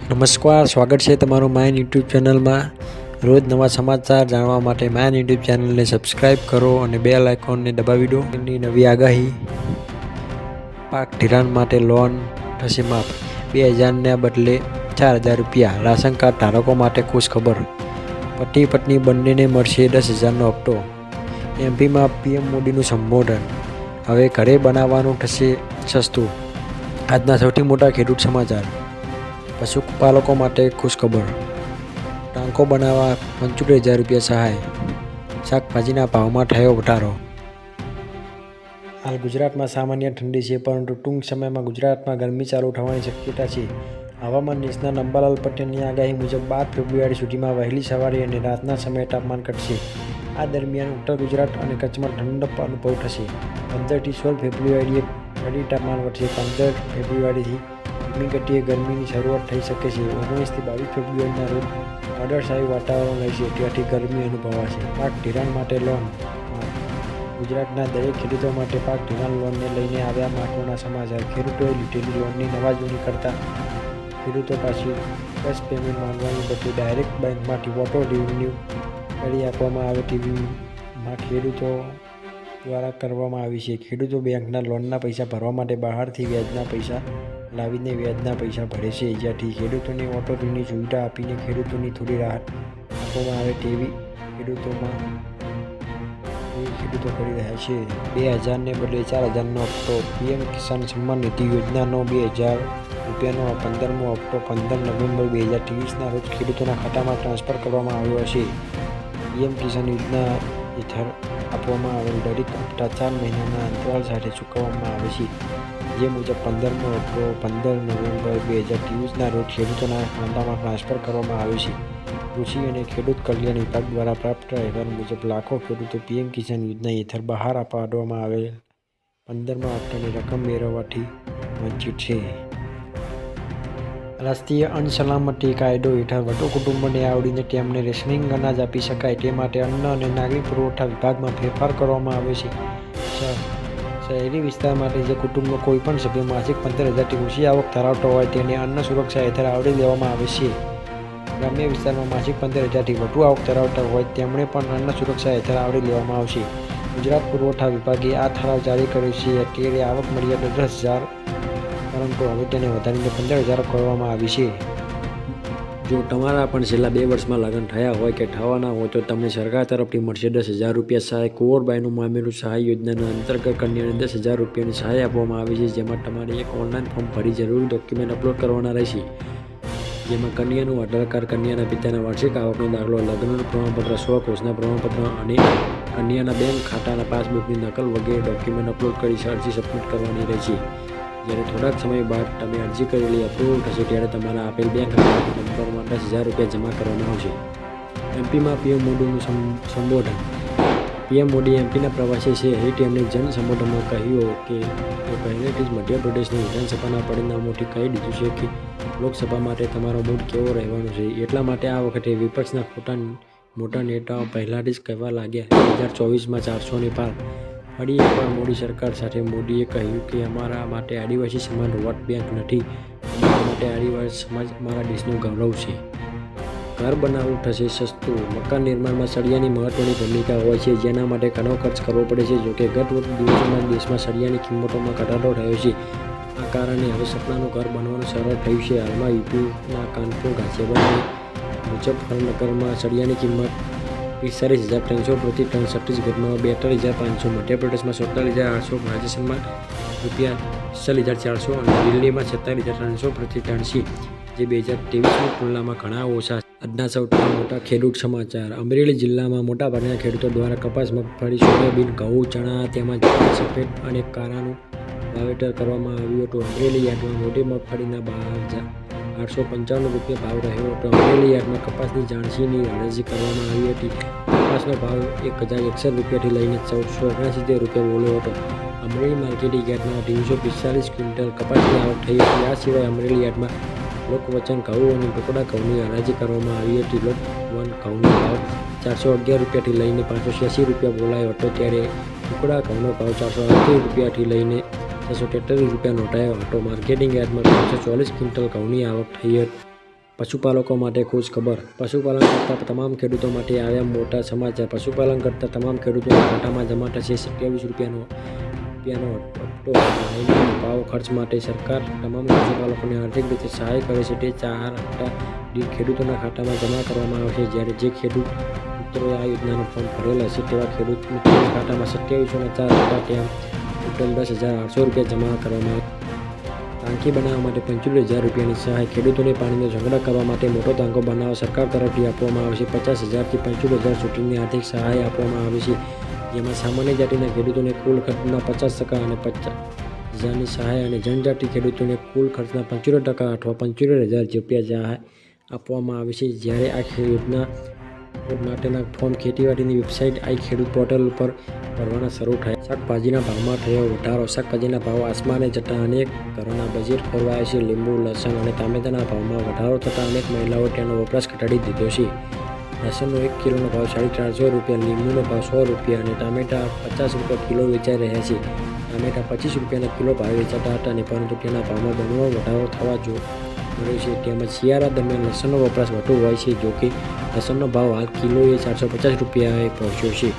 નમસ્કાર, સ્વાગત છે તમારું માયન યુટ્યુબ ચેનલમાં। રોજ નવા સમાચાર જાણવા માટે માયન યુટ્યુબ ચેનલને સબસ્ક્રાઈબ કરો અને બેલ આઇકોનને દબાવી દો। એની નવી આગાહી, પાક ધિરાણ માટે લોન થશે માફ, 2000ને બદલે 4000 રૂપિયા। રાશન કાર્ડ ધારકો માટે ખુશ ખબર, પતિ પત્ની બંનેને મળશે 10,000નો હપ્તો। એમપીમાં પીએમ મોદીનું સંબોધન, હવે ઘરે બનાવવાનું થશે સસ્તું। આજના સૌથી મોટા ખેડૂત સમાચાર, પશુપાલકો માટે ખુશખબર, ટાંકો બનાવવા 75,000 રૂપિયા સહાય। શાકભાજીના ભાવમાં થયો વધારો। હાલ ગુજરાતમાં સામાન્ય ઠંડી છે, પરંતુ ટૂંક સમયમાં ગુજરાતમાં ગરમી ચાલુ થવાની શક્યતા છે। હવામાન નિષ્ણાત અંબાલાલ પટેલની આગાહી મુજબ 12 ફેબ્રુઆરી સુધીમાં વહેલી સવારે અને રાતના સમયે તાપમાન ઘટશે। આ દરમિયાન ઉત્તર ગુજરાત અને કચ્છમાં ઠંડક અનુભવ થશે। 15 થી 16 ફેબ્રુઆરીએ ફરી તાપમાન વધશે। 15 ફેબ્રુઆરીથી ધીમી ગતિએ ગરમીની શરૂઆત થઈ શકે છે। 19 થી 22 ફેબ્રુઆરીના રોજ વાદળછાયું વાતાવરણ રહેશે, ત્યાંથી ગરમી અનુભવાશે। પાક ધિરાણ માટે લોન માફ, ગુજરાતના દરેક ખેડૂતો માટે પાક ધિરાણ લોનને લઈને આવ્યા મહત્વના સમાચાર। ખેડૂતોએ લીધેલી લોનની નવાજૂની કરતા ખેડૂતો પાસે કેશ પેમેન્ટ માંગવાની બદલે ડાયરેક્ટ બેંકમાંથી ઓટો રિન્યૂ કરી આપવામાં આવે તેવી માંગ ખેડૂતો દ્વારા કરવામાં આવી છે। ખેડૂતો બેંકના લોનના પૈસા ભરવા માટે બહારથી વ્યાજના પૈસા લાવીને વ્યાજના પૈસા ભરે છે, જ્યાંથી ખેડૂતોને ઓટો રિન્યૂ સુવિધા આપીને ખેડૂતોની થોડી રાહત આપવામાં આવે તેવી ખેડૂતો કરી રહ્યા છે। 2000ને બદલે 4000નો હપ્તો, પીએમ કિસાન સન્માન નિધિ યોજનાનો 2000 રૂપિયાનો 15મો હપ્તો 15 નવેમ્બર 2023ના રોજ ખેડૂતોના ખાતામાં ટ્રાન્સફર કરવામાં આવ્યો હશે। પીએમ કિસાન યોજના હેઠળ આપવામાં આવેલ દરેક હપ્તા 4 મહિનાના અંતરાલ સાથે ચૂકવવામાં આવે છે, જે મુજબ 15મો હપ્તો 15 નવેમ્બર 2023ના રોજ ખેડૂતોના ખાતામાં ટ્રાન્સફર કરવામાં આવ્યો છે। કૃષિ અને ખેડૂત કલ્યાણ વિભાગ દ્વારા પ્રાપ્ત અહેવાલ મુજબ લાખો ખેડૂતો પીએમ કિસાન યોજના હેઠળ બહાર પાડવામાં આવેલ 15મા હપ્તાની રકમ મેળવવાથી વંચિત છે। રાષ્ટ્રીય અન્ન સલામતી કાયદો હેઠળ વધુ કુટુંબોને આવડીને તેમને રેશનિંગ અનાજ આપી શકાય તે માટે અન્ન અને નાગરિક પુરવઠા વિભાગમાં ફેરફાર કરવામાં આવ્યો છે। શહેરી વિસ્તાર માટે જે કુટુંબનો કોઈપણ સભ્ય માસિક 15,000થી ઓછી આવક ધરાવતો હોય તેને અન્ન સુરક્ષા હેઠળ આવરી લેવામાં આવે છે। ગ્રામ્ય વિસ્તારમાં માસિક 15,000થી વધુ આવક ધરાવતા હોય તેમણે પણ અન્ન સુરક્ષા હેઠળ આવરી લેવામાં આવશે। ગુજરાત પુરવઠા વિભાગે આ ઠરાવ જારી કર્યો છે। અત્યારે આવક મર્યાદા 10,000, પરંતુ હવે તેને વધારીને 15,000 કરવામાં આવી છે। જો તમારા પણ છેલ્લા 2 વર્ષમાં લગ્ન થયા હોય કે થવાના હોય તો તમને સરકાર તરફથી મળશે 10,000 રૂપિયા સહાય। કુંવરબાઈનું મામેરું સહાય યોજનાના અંતર્ગત કન્યાને 10,000 રૂપિયાની સહાય આપવામાં આવી છે, જેમાં તમારે એક ઓનલાઈન ફોર્મ ભરી જરૂરી ડોક્યુમેન્ટ અપલોડ કરવાના રહેશે, જેમાં કન્યાનું આધાર કાર્ડ, કન્યાના પિતાના વાર્ષિક આવકનો દાખલો, લગ્નનું પ્રમાણપત્ર, સ્વઘોષણા પ્રમાણપત્ર અને કન્યાના બેંક ખાતાના પાસબુકની નકલ વગેરે ડોક્યુમેન્ટ અપલોડ કરી અરજી સબમિટ કરવાની રહેશે। જ્યારે થોડાક સમય બાદ તમે અરજી કરેલી અપ્રુવલ થશે ત્યારે તમારા આપેલ બેંક નંબરમાં 10,000 રૂપિયા જમા કરવામાં આવશે। એમપીમાં પીએમ મોદીનું સંબોધન, પીએમ મોદી એમપીના પ્રવાસે છે, અહીં તેમણે જન સંબોધનમાં કહ્યું કે તે પહેલેથી જ મધ્યપ્રદેશની વિધાનસભાના પરિણામોથી કહી દીધું છે કે લોકસભા માટે તમારો મૂડ કેવો રહેવાનો છે। એટલા માટે આ વખતે વિપક્ષના મોટા નેતાઓ પહેલાથી જ કહેવા લાગ્યા 2024માં 400ને પાર। ફરી એકવાર મોદી સરકાર સાથે મોદીએ કહ્યું કે અમારા માટે આદિવાસી સમાજ વોટ બેંક નથી, અમારા માટે આદિવાસી સમાજ અમારા દેશનું ગૌરવ છે। ઘર બનાવવું થશે સસ્તું, મકાન નિર્માણમાં સળિયાની મહત્વની ભૂમિકા હોય છે, જેના માટે ઘણો ખર્ચ કરવો પડે છે। જોકે ગત દિવસોમાં દેશમાં સળિયાની કિંમતોમાં ઘટાડો થયો છે, આ કારણે હવે સપનાનું ઘર બનવાનું સરળ થયું છે। હાલમાં યુપીના કાનપુર, ગાઝિયાબાદ અને મુઝફ્ફરનગરમાં સળિયાની કિંમત 45,300 પ્રતિ ટન, છત્તીસગઢમાં 42,500, મધ્યપ્રદેશમાં 47,800, રાજસ્થાનમાં ₹45,400 અને દિલ્હીમાં 46,300 પ્રતિ ટન છે, જે 2023ની તુલનામાં ઘણા ઓછા છે। આજના સૌથી મોટા ખેડૂત સમાચાર, અમરેલી જિલ્લામાં મોટાભાગના ખેડૂતો દ્વારા કપાસ, મગફળી, સોયાબીન, ઘઉં, ચણા તેમજ સફેદ અને કારાનું વાવેતર કરવામાં આવ્યું હતું। અમરેલી યાર્ડમાં મોટી મગફળીના 12,855 રૂપિયા ભાવ રહ્યો હતો। અમરેલી યાર્ડમાં કપાસની જાણસીની હરાજી કરવામાં આવી હતી। કપાસનો ભાવ 1,061 રૂપિયાથી લઈને 1,479 રૂપિયા બોલ્યો હતો। અમરેલી માર્કેટિંગ યાર્ડમાં 345 ક્વિન્ટલ કપાસની આવક થઈ હતી। આ સિવાય અમરેલી યાર્ડમાં લોકવચન ઘઉં અને ટુકડા ઘઉંની હરાજી કરવામાં આવી હતી। લોકવન ઘઉંનો ભાવ 411 રૂપિયાથી લઈને 586 રૂપિયા બોલાયો હતો, ત્યારે ટુકડા ઘઉંનો ભાવ 438 રૂપિયાથી લઈને 643 રૂપિયા નોંધાયો હતો। માર્કેટિંગ યાર્ડમાં 540 ક્વિન્ટલ ઘઉંની આવક થઈ હતી। પશુપાલકો માટે ખુશ ખબર. પશુપાલન કરતા તમામ ખેડૂતો માટે આવ્યા મોટા સમાચાર. પશુપાલન કરતા તમામ ખેડૂતોના ખાતામાં જમા થશે ₹27 નો હપ્તો. મહિનાનો ભાવ ખર્ચ માટે સરકાર તમામ પશુપાલકોને આર્થિક રીતે સહાય કરે છે. તે 4 હપ્તા દીઠ ખેડૂતોના ખાતામાં જમા કરવામાં આવશે. જ્યારે જે ખેડૂત મિત્રોએ આ યોજનાનો ફોર્મ ભરેલ હશે તેવા ખેડૂત મિત્રોના ખાતામાં ₹2704 હપ્તા તેમ ટોટલ ₹10,800 જમા કરવામાં આવશે. ટાંકી બનાવવા માટે ₹75,000ની સહાય. ખેડૂતોને પાણીનો સંગ્રહ કરવા માટે મોટો ટાંકો બનાવવા સરકાર તરફથી આપવામાં આવશે. 50,000થી 75,000 સુધીની આર્થિક સહાય આપવામાં આવે છે, જેમાં સામાન્ય જાતિના ખેડૂતોને કુલ ખર્ચના 50% અને 50,000ની સહાય અને જનજાતિ ખેડૂતોને કુલ ખર્ચના 75% અથવા ₹75,000 સહાય આપવામાં આવે છે. જ્યારે આ યોજના માટેના ફોર્મ ખેતીવાડીની વેબસાઇટ આઈ ખેડૂત પોર્ટલ ઉપર ભરવાના શરૂ થાય. શાકભાજીના ભાવમાં થયો વધારો. શાકભાજીના ભાવ આસમાને જતા અનેક ઘરોના બજેટ ખોરવાયા છે. લીંબુ, લસણ અને ટામેટાના ભાવમાં વધારો થતાં અનેક મહિલાઓએ તેનો વપરાશ ઘટાડી દીધો છે. લસણનો 1 કિલોનો ભાવ ₹350, લીંબુનો ભાવ ₹100 અને ટામેટા ₹50 કિલો વેચાઈ રહ્યા છે. ટામેટા ₹25 કિલો ભાવે વેચાતા હતા પરંતુ તેના ભાવમાં બમણો વધારો થવા મળ્યો છે. તેમજ શિયાળા દરમિયાન લસણનો વપરાશ વધુ હોય છે. જોકે લસણનો ભાવ હાલ કિલોએ ₹450 પહોંચ્યો છે.